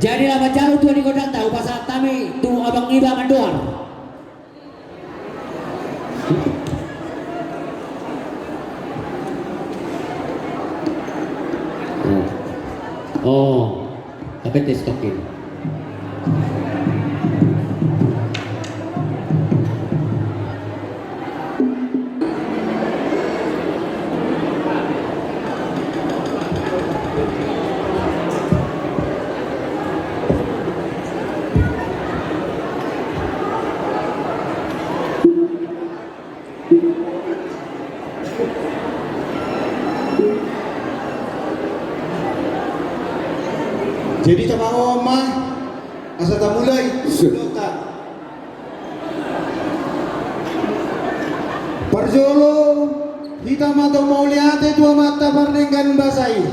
Jadilah bacalu tuan di kodang tahu pasal kami tu abang iba manduan. Oh, tapi tes tokin. Jadi tamaho mah asa ta mulai dota. Parjolo kita mata mau lihat dua mata pardengkan basai.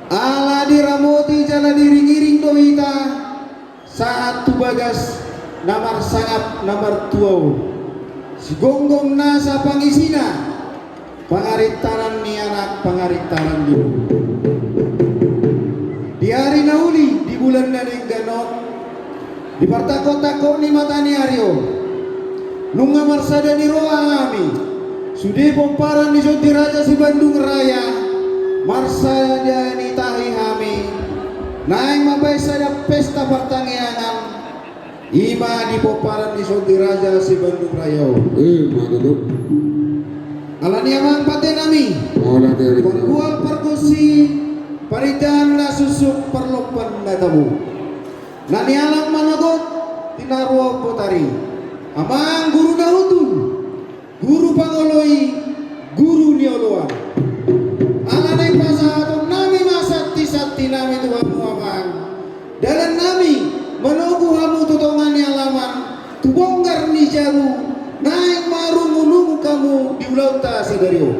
Ala diramoti jala diring-iring doita saat tu bagas namar sangap namar tuau. Si gonggong nasa pangisina pangaritaran ni anak pangaritaran dia. Di hari nauli di bulan naning ganon di partakot-takot ni matani Aryo nunga marsada ni roa kami sudi pomparan di Joti Raja si Bandung Raya marsada ni tahi kami naing mabay sada pesta pertanggianan ima di pomparan di Joti Raja si Bandung Raya Maduduk alani amang paten kami perbual perkusi paritan na susuk perlopan na tamu nani alam managot tinaruaw potari amang guru na hutun guru pangoloy guru nioloan alanay pasatong nami masati-sati nami tuhan muamang dalan nami manogu hamu tutongan ni alaman tubonggar ni jaru naik marungunung kamu di ulau ta sigario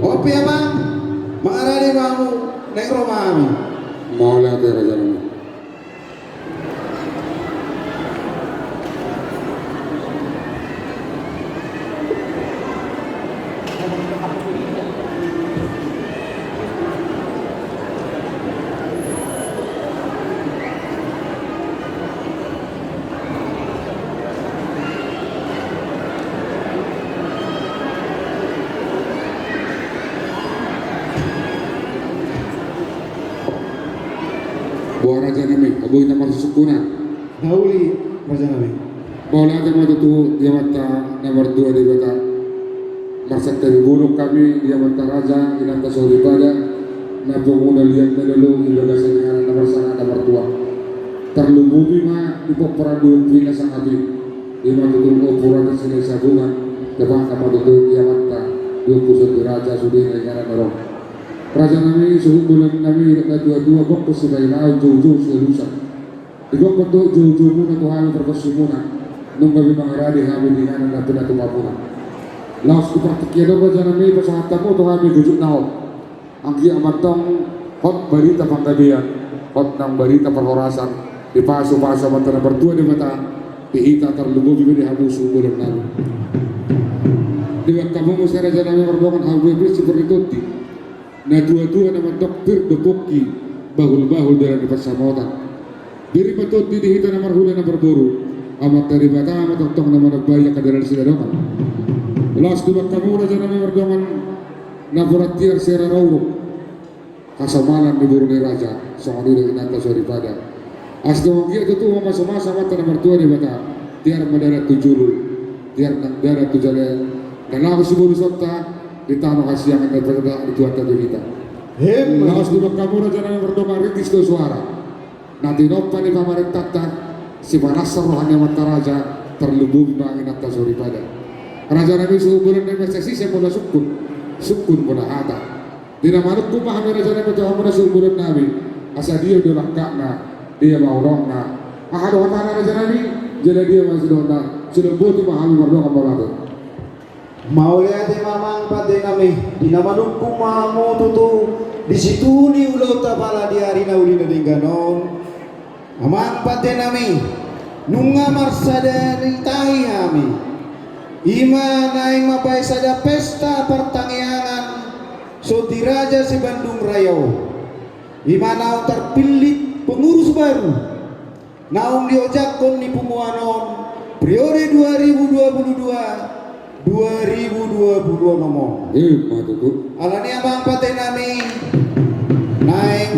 opi amang Maarani mamu neng romami. mau lihat ya raja nama. Buah raja nami, abu kita masuk sukuna. Nauli raja nami. Mau lihat yang mata tu dia mata nomor 2 di kota. Marsat dari buruk kami dia mata raja inata sori pada. Nabung muna lihat dulu ibadah dengan nomor sana nomor 2. Terlumbubi mah di peperan dua pina sang abi. Dia mata tu ukuran sini sabungan. Depan kamar tu dia mata 21 raja sudah dengan orang. Raja nami suhu bulan nami dua-dua bok kesudah lau jauh-jauh selusa. Di bok bentuk jauh-jauh muna Tuhan berkesumuna. Nung kami mengeradi kami di kanan dan tidak tumapuna. Laos kupertikiado raja nami pasahatamu Tuhan kami gujuk naon. Angki amatong hot berita pangkabian, hot nang berita perhorasan. Di pasu-pasu mata nomor 2 di mata. Dihita terlumbu juga di hamu suhu bulan nami. Di waktu kamu musya raja nami berdoa hamu seperti tuti. Na dua-dua nama dokter dokoki bahul-bahul dalam persamotan. Diri patut dihita nama hula na berburu. Amat dari bata amat tong nama nabaya kadaran sidadokan. Las dua kamu raja nama berdongan na buratiar sera rauro. Kasamalan di burung raja soal ini nata sori pada. Asdo kia itu tuh masa-masa mata nomor 2 di bata. Tiar mendarat tujulu, tiar nang darat tujale. Dan aku sebelum sota di tanah kasihan yang berada di tuan tadi kita. Laos di kamu raja yang berdoa ringkis do suara. Nanti nopan di pamarin tata si manasar rohani mata raja terlubung bangin atas sori pada. Raja nabi seumuran dengan sesi saya mula sukun mula hata. Tidak manut kumah raja nabi Tuhan mula seumuran nabi. Asa dia udah lakakna, dia mau rongna. Ahad mana raja nabi jadi dia masih dona sudah butuh mahami berdoa berdoa. Mau lihat mamang pate kami di nama nungku mamu tutu di situ ni ulau tapala di hari nauli na dingganon amang pate nami nunga marsada ni tahi kami ima naing mabay sada pesta pertanggiangan Joti Raja si Bandung Raya di mana terpilih pengurus baru naung diojakon di Pumuanon periode 2022 nomor Matutu. alani abang paten nami naik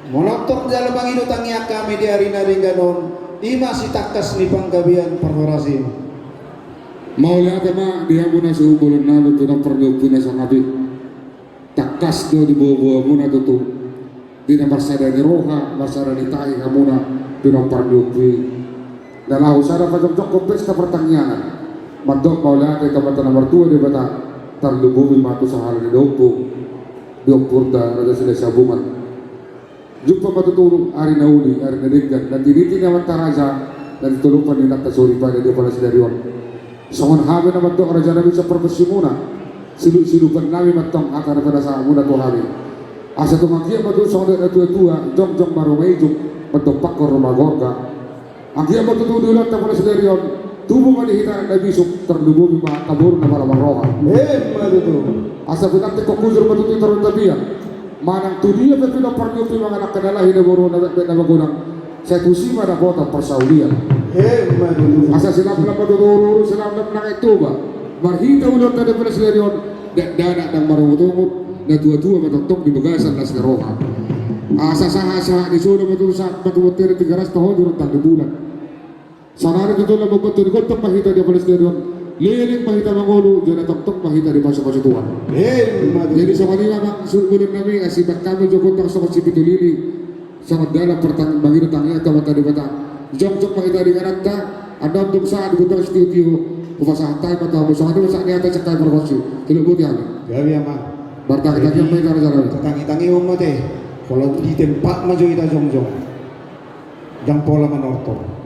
monotor dalam bangido tangiak kami di hari naringganon ima si takas ni panggabian perforasi Mau lihat ma dia muna sa ubulan na ito ng perlu puna sa nabi. Takas do di buwa muna tutu. Di na marsada ni Roha, marsada ni Tahi muna ito ng perlu puna. Dalaw sana pa jok kompes na pertanyaan. Madok mau lihat ito bata nomor 2 di bata terlubumi matu sa hal ni Dopo. Dopo da rada sila sabungan. Jumpa matutulong ari na uli, ari na liggan. Dan tiniti naman taraja dan ditulupan ni Natasori pa na di pala sila riyon. Songon habi naman to raja namin sa profesi muna. Silupan namin matong akar pada sa muna to habi. Asa tumakia pa doon sa mga tua-tua, jong marumay jong matong pakor rumagorga. Ang kaya matutudulan ta pala sa deriyon, tubo manihita na bisok terlubumi mga tabur na maramaroha. matutu Asa pinagte ko kuzur matutuin taron tabiya. Manang tudiya pa pinaparnyupi mga nakadalahin na buro na magunang sa kusima na bota persaulian. matutu Asa silang na maduduro, silang na nakituba. Marhita ulot na pala sila yun, dana ng marumutungot na tua-tua matatok di bagasan nas na roha. Asa saha di suno matumutir at tigaras tahon durang tangga bulan. Sana rin ito lang magbato ni Kontong mahita di pala sila yun. Liling mahita mangulo, dyan na tok mahita di pasok tuan. Jadi sa kanila mga sulbulan namin, asibat kami dyan Kontong sa kasipitulili. Sa kadala pertang bangin tangya ka mata di bata. Jok makita di karanta, ada untuk saat gudang studio, pupasahan tayo mata mo. So ano sa niya tayo sa tayo perkosi, tinubuti kami. gabi ama Barta kita kaya may cara-cara. tangi-tangi mo te kalau di tempat maju kita jong-jong jang pola manorto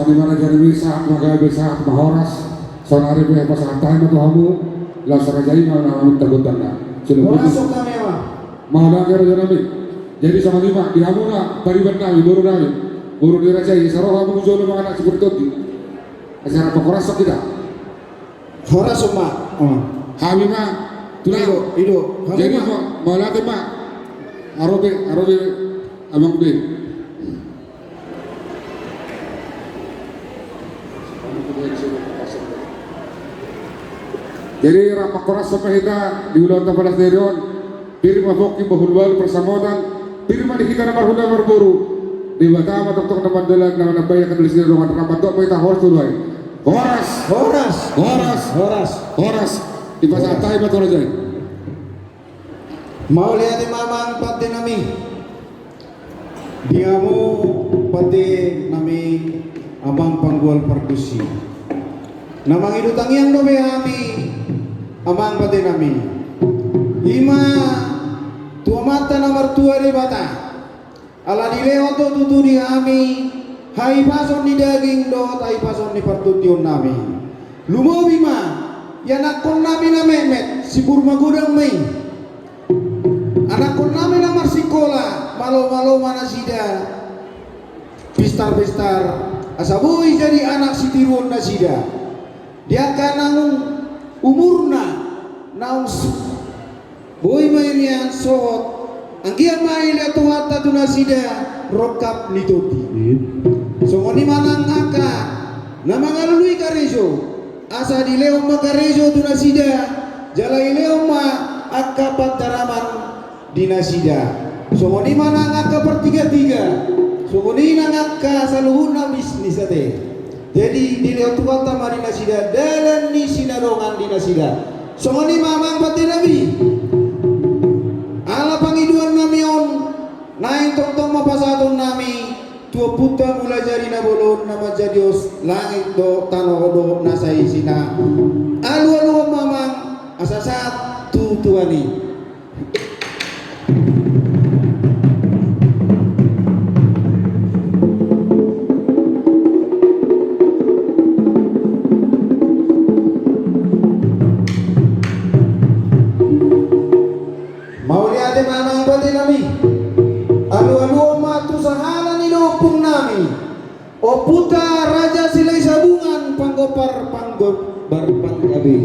sama di mana jadi bisa magabe saat mahoras sonari be pasangan tahan atau hamu lasara jadi mana namun tagutan na sudah Masuk kami mah. mau dah kira jadi jadi sama lima di hamu na pariban nami buru dirajai saroh hamu jolo mga anak seperti itu acara pakoras sok kita Horas semua. kami mah tulang Hidup. jadi mau latih mah arobe abang be jadi rapat koras sampai kita di ulang tahun Derion diri mafoki bahulwal persamodan diri mah kita nomor hula berburu di batama tok teman dalag na nabaya ka tulis dengan rapat tok kita horas tuloy horas di pasar tay betul aja Mau lihat mamang pati nami. Diamu pati nami abang panggual perkusi. Namang idutang yang dobe kami abang pati nami. Ima tua mata nomor tua di bata. Ala dileo to tutu di kami. Hai pason di daging do, hai pason di pertution nami. Lumo bima, ya nakon nami na memet si burma gudang mai. Anak kon nami na marsikola, malo mana sida. Pistar asaboy jadi anak si tiruon na sida. Dia kan nangung umurna naung boy mayrian sohot. Anggia may la tuwata tu na sida rokap nitoti. So ngoni manang aka na mangalului karejo. Asa di leo makarejo tu na sida. Jalai leo ma aka pantaraman dinasida. So ngoni manang aka pertiga-tiga. So ngoni nangaka saluhun na bisnis ate. Jadi di leo tuwata ma dinasida dalan ni sinarongan dinasida. So ngoni mamang pati nabi. Ala pangiduan nami on naing tong mapasaton nami tua puta mula jari na bolon nama jadios langit do tano do nasai sina alu mamang asasat tuani mau lihat mamang pati nami alu matu sahala ni lopung nami o puta raja silai sabungan panggopar panggabi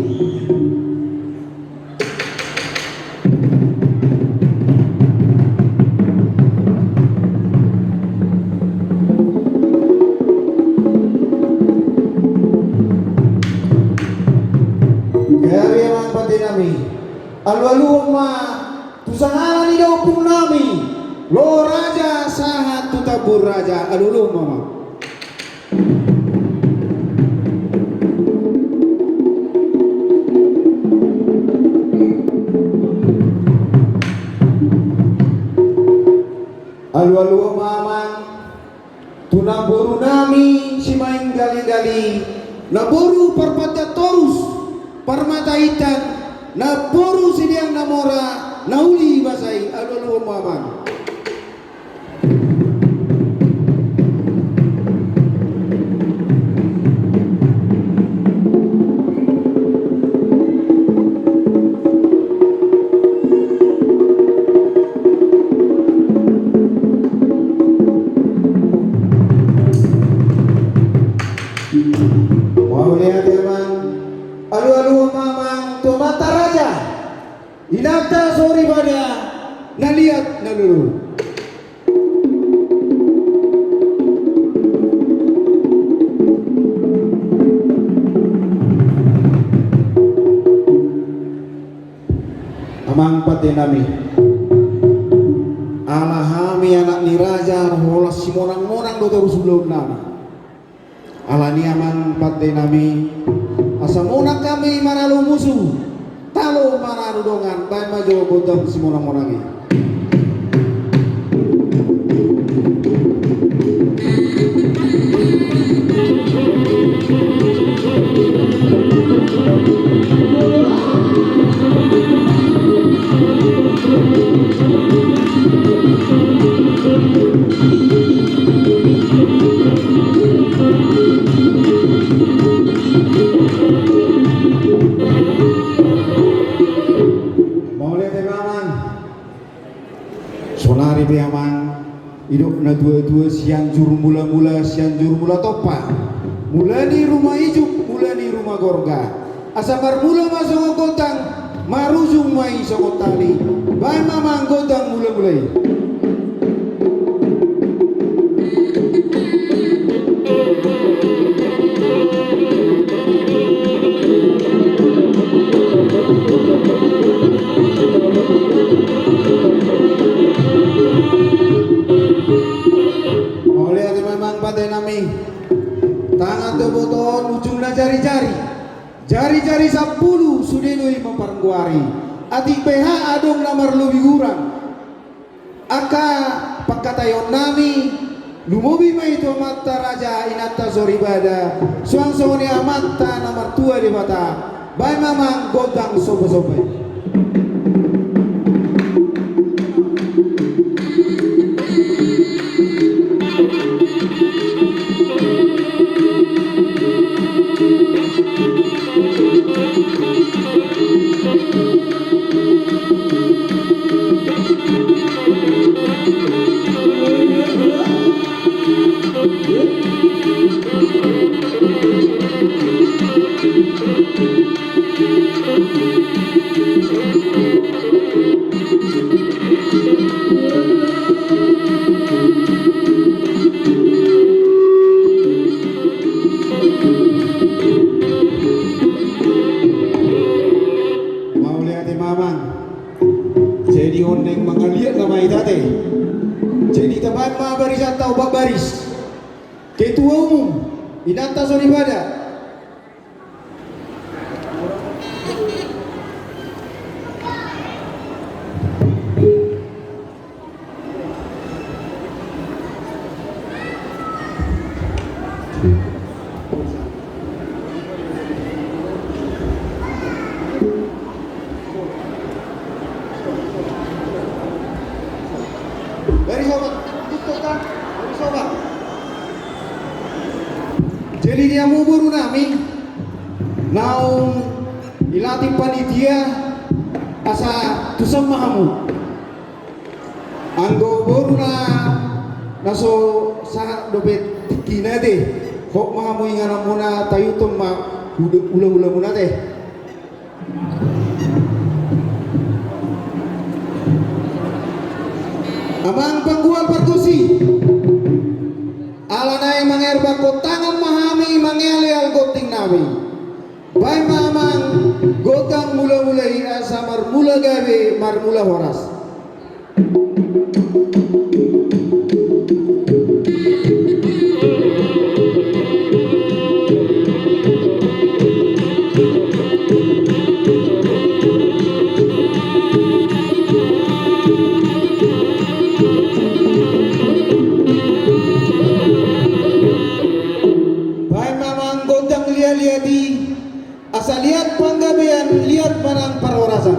kaya emang pati nami alu ma tu sahala ni lopung nami lo raja sahat tu tabur raja alulu mama alu mama tu naboru nami si main gali-gali naboru perpata torus parmata itan naboru sidiang namora nauli basai alu mama mau lihat emang alu mamang tu mata raja inata sorry pada naliat nalulu amang pati nami alahami anak ni raja holas si monang do terus belum nami alani amang pati nami asamuna kami manalu musuh talo manalu dongan bae majo botong si monang-monangi Sonari piamang hidup na dua-dua sianjur mula-mula sianjur mula topa. Mula ni rumah ijuk, mula ni rumah gorga. Asamar mula masuk godang, marujung mai sokot tali. Bae mamang godang mula-mulai. Oleh ati memang pada nami tangan tu boton ujungnya jari-jari jari-jari 10 sudenui memperguari ati PH adong namar lebih kurang aka pakatayon nami lumobi mai itu mata raja inata soribada suang soni amata namar tua di mata bae mamang godang sobe-sobe. Jadi oneng mangaliat nama itate. Jadi teman ma barisan tau bak baris. Ketua umum inata soribada. Dari sobat, tutup kan? Dari sobat. Jadi dia muburu nami, naung ilatih panitia asa tusam mahamu. Anggo boru na naso sa dobet kina deh. Hok mahamu ingana muna tayutum ma ula-ula muna deh. Amang panggual parkusi alanay mangerba ko tangan mahami mangele al goting nami bay mamang gotang mula-mulai asa marmula gabe marmula horas. Asa lihat panggabean, lihat manang parorasan.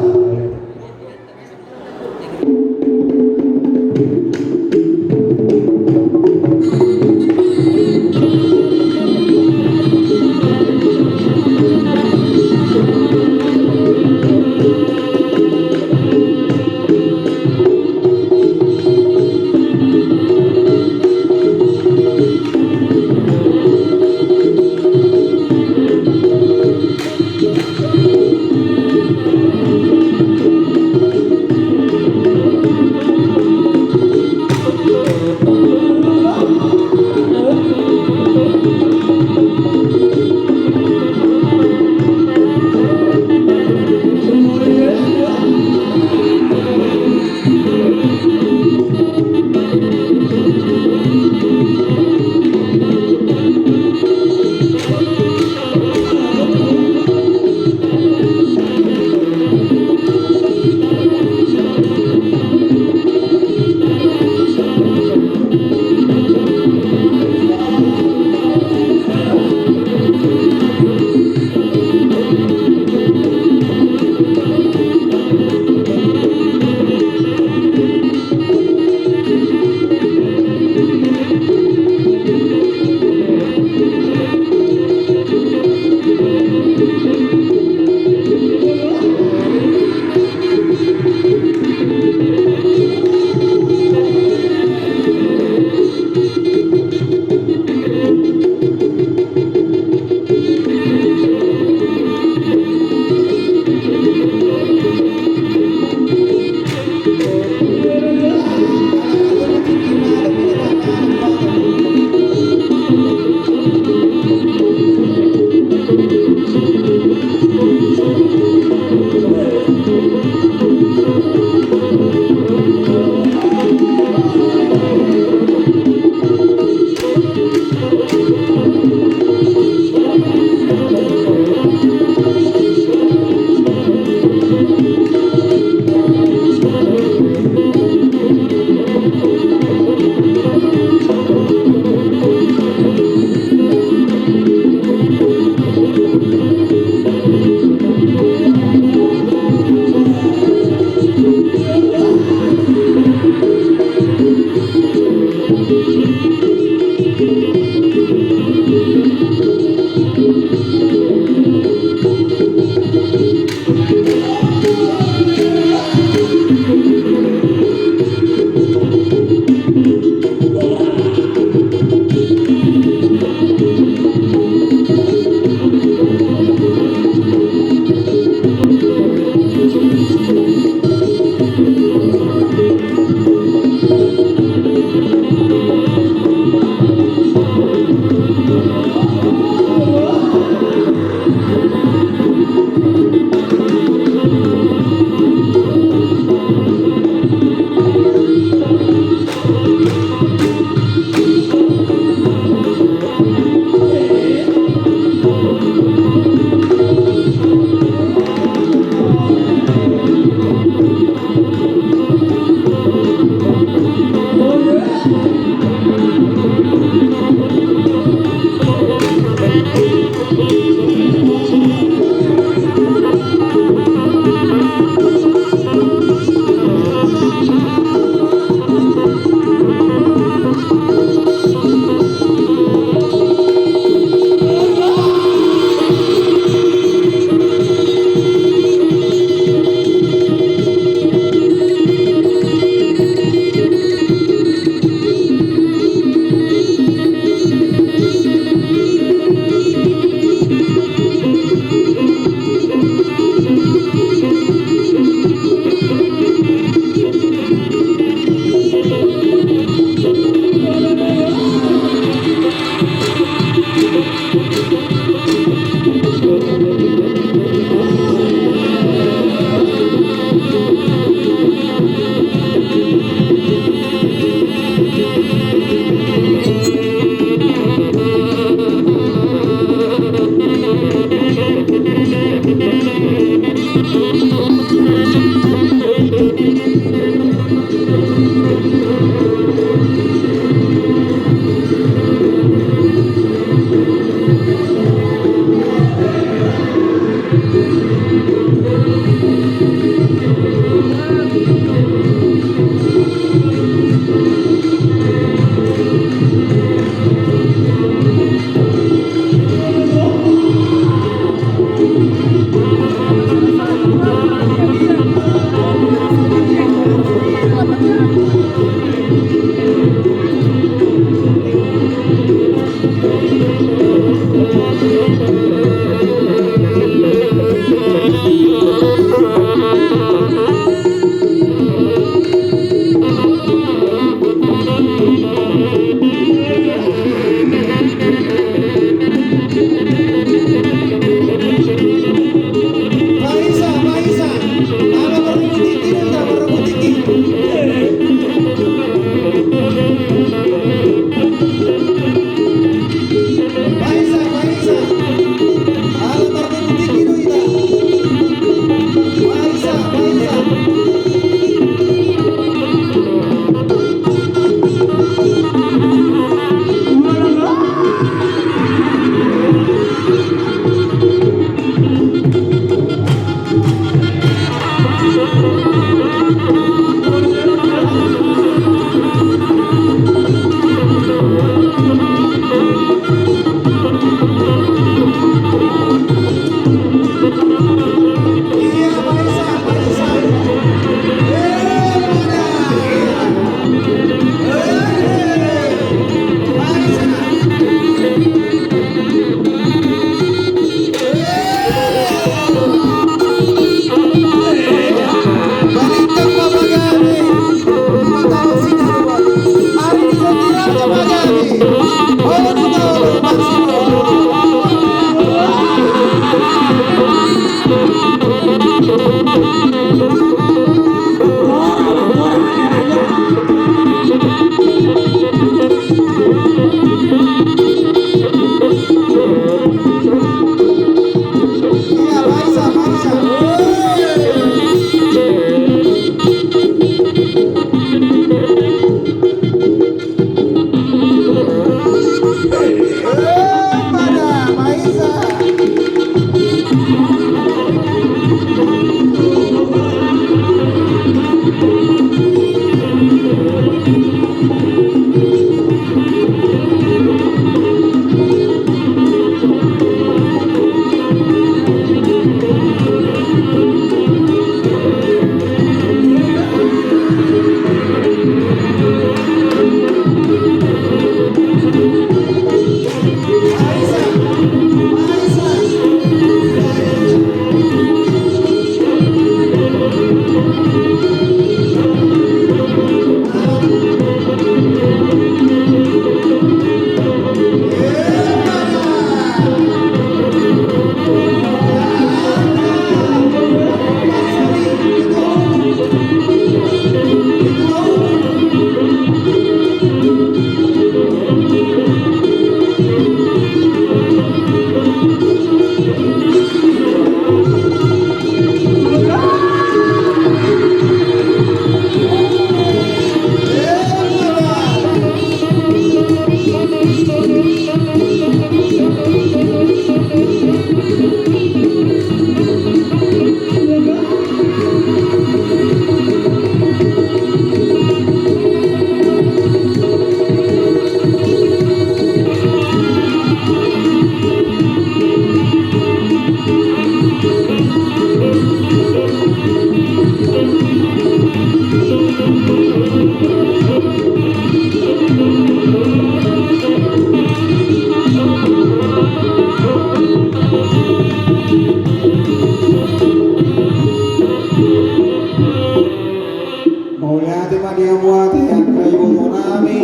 ate dia muati yang kayu nami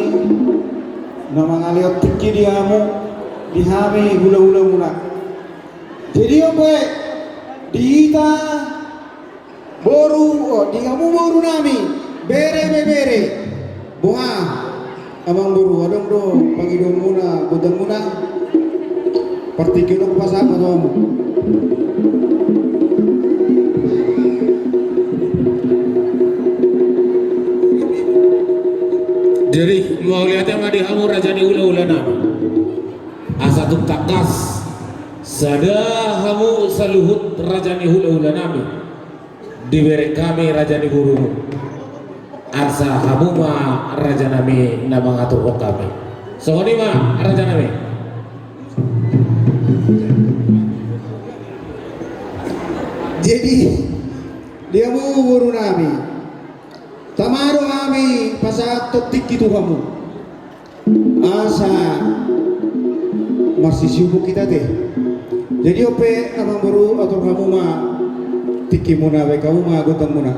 nama ngaliot tiki diamu dihami hula-hula muna. Jadi apa diita boru di kamu boru nami bere buha amang boru adong do pangidong muna budang muna partikyo ko pasama to mo. Jadi mau lihatnya mah dihamu raja ni ula-ula nama asa tuk takas sada hamu saluhut raja ni ula-ula nami diberi kami raja ni guru asa hamu ma raja nami nama ngatur kami so ini ma raja nami Jadi dia mau guru nami tamaro kami pasatot tiki tu kamu asa masih sibuk kita deh. Jadi ope amang baru atau kamu mah tiki muna we kamu mah gotong muna.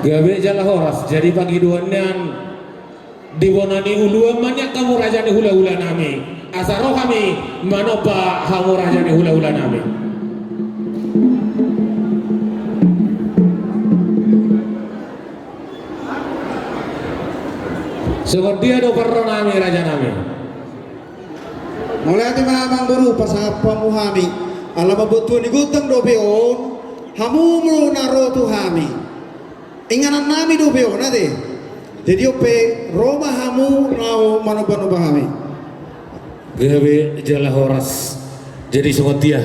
gabe jala horas jadi pagi duanian dibonani uluan banyak kamu raja ni hula-hula nami asaro kami manopa kamu raja ni hula-hula nami sebab dia do perro nami raja nami Mulai ati mamang baru pasapa muhami alam abutuan ni gotong do beon hamu mulu naro tu hami inganan nami do beon ade. Jadi ope Roma hamu nau manoba hami. gabe jala horas jadi sungot dia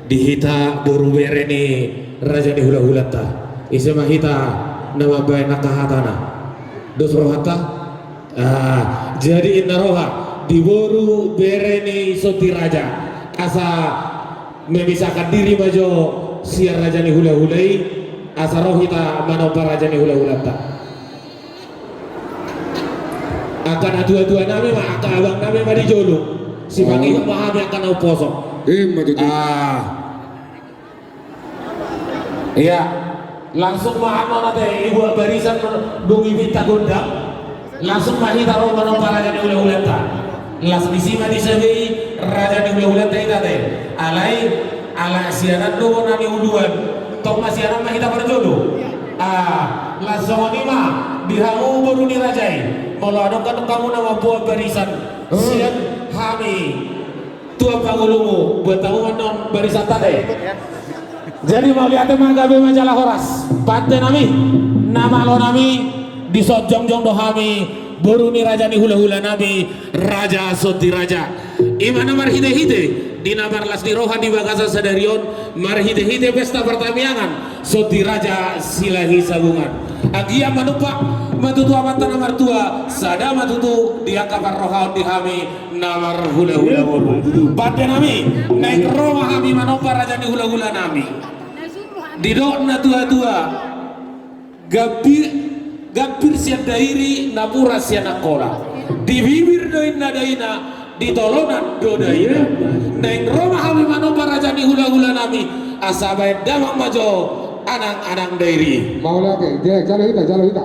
dihita buru bere ni raja ni hula-hula ta isema hita nama bae nakahatana dos rohata jadi inna roha diboru bere ni soti raja asa memisahkan diri majo siar raja ni hula-hulai asa rohita manoba raja ni hula-hula ta akan adu-adu nami mah akan abang nami mah dijolo si pangi memahami akan uposok Matutu. Iya, langsung mahamo nate ibu barisan dungi minta gondang, langsung mahita roh manong raja di ula-ulata, las disima disabi raja di ula-ulata ita teh, alai ala siaran do nami uluan, tong masiaran mahita berjodoh, langsung nima dihamu baru dirajai, kalau ada kan kamu nama buat barisan, sian hami. Tua pangulumu buat tamu non barisan tadi. Jadi mau lihat emang gabe majalah horas. Pante nami, nama lo nami di sojong-jong dohami. Boruni raja ni hula-hula nabi raja soti raja. Imana marhide-hide di namar las di rohan di bagasa sadarion marhide-hide pesta pertamiangan soti raja silahi sabungan. Agia manupa matutu amatan namar tua sada matutu dia kabar rohan di hami namar hula-hula boru. Pante nami naik roh hami manupa raja ni hula-hula nami. Di dona tua-tua gapir siap dairi napura siap nakola di bibir doin nadaina di tolonan do daina neng roma kami manoba raja ni hula-hula nami asabai damang majo anang-anang dairi Mau lagi, jalo kita.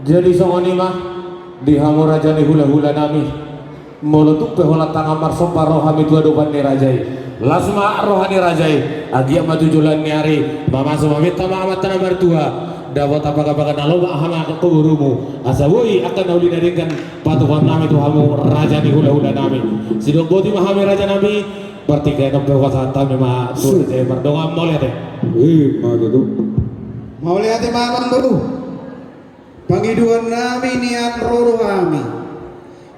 Jadi songoni mah di hamur raja ni hula-hula nami molutuk pehola tangan marso paro hami dua doban ni rajai lasma rohani rajai agia maju julan ni hari mama sumamit tama amat tanah bertua dapat apa-apa naloba hama ke gurumu asawoi akan nauli narikan patuhan nami tu hamu raja ni hula-hula nami sidok boti mahami raja nami pertikai nok berkuasa tami ma tu raja berdonga mau lihat Maju tu. Mau lihat Mamang Buru. Pangiduan nami nian roro kami.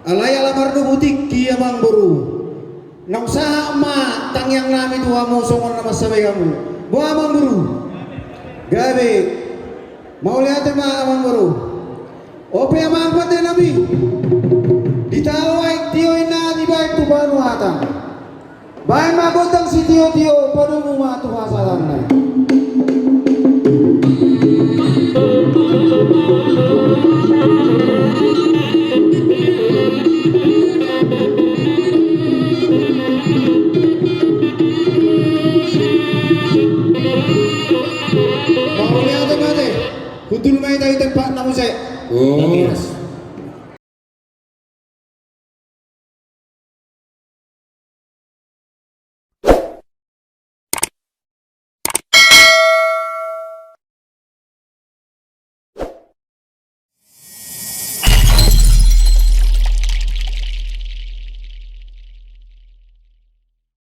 Alay alamar butik kia Mang Buru. Nang sama tang yang nami dua musongon nama sabai kamu. Buah Mang Buru. Gabe. Mau lihat Mamang Buru. Ope amang pate nabi. Ditawai tio ina di baik tu baru hatang. Baik magotang si tio pada mu matu hasalan na. Mau lihat mate. Kutul mai dari tempat namu saya. Oh.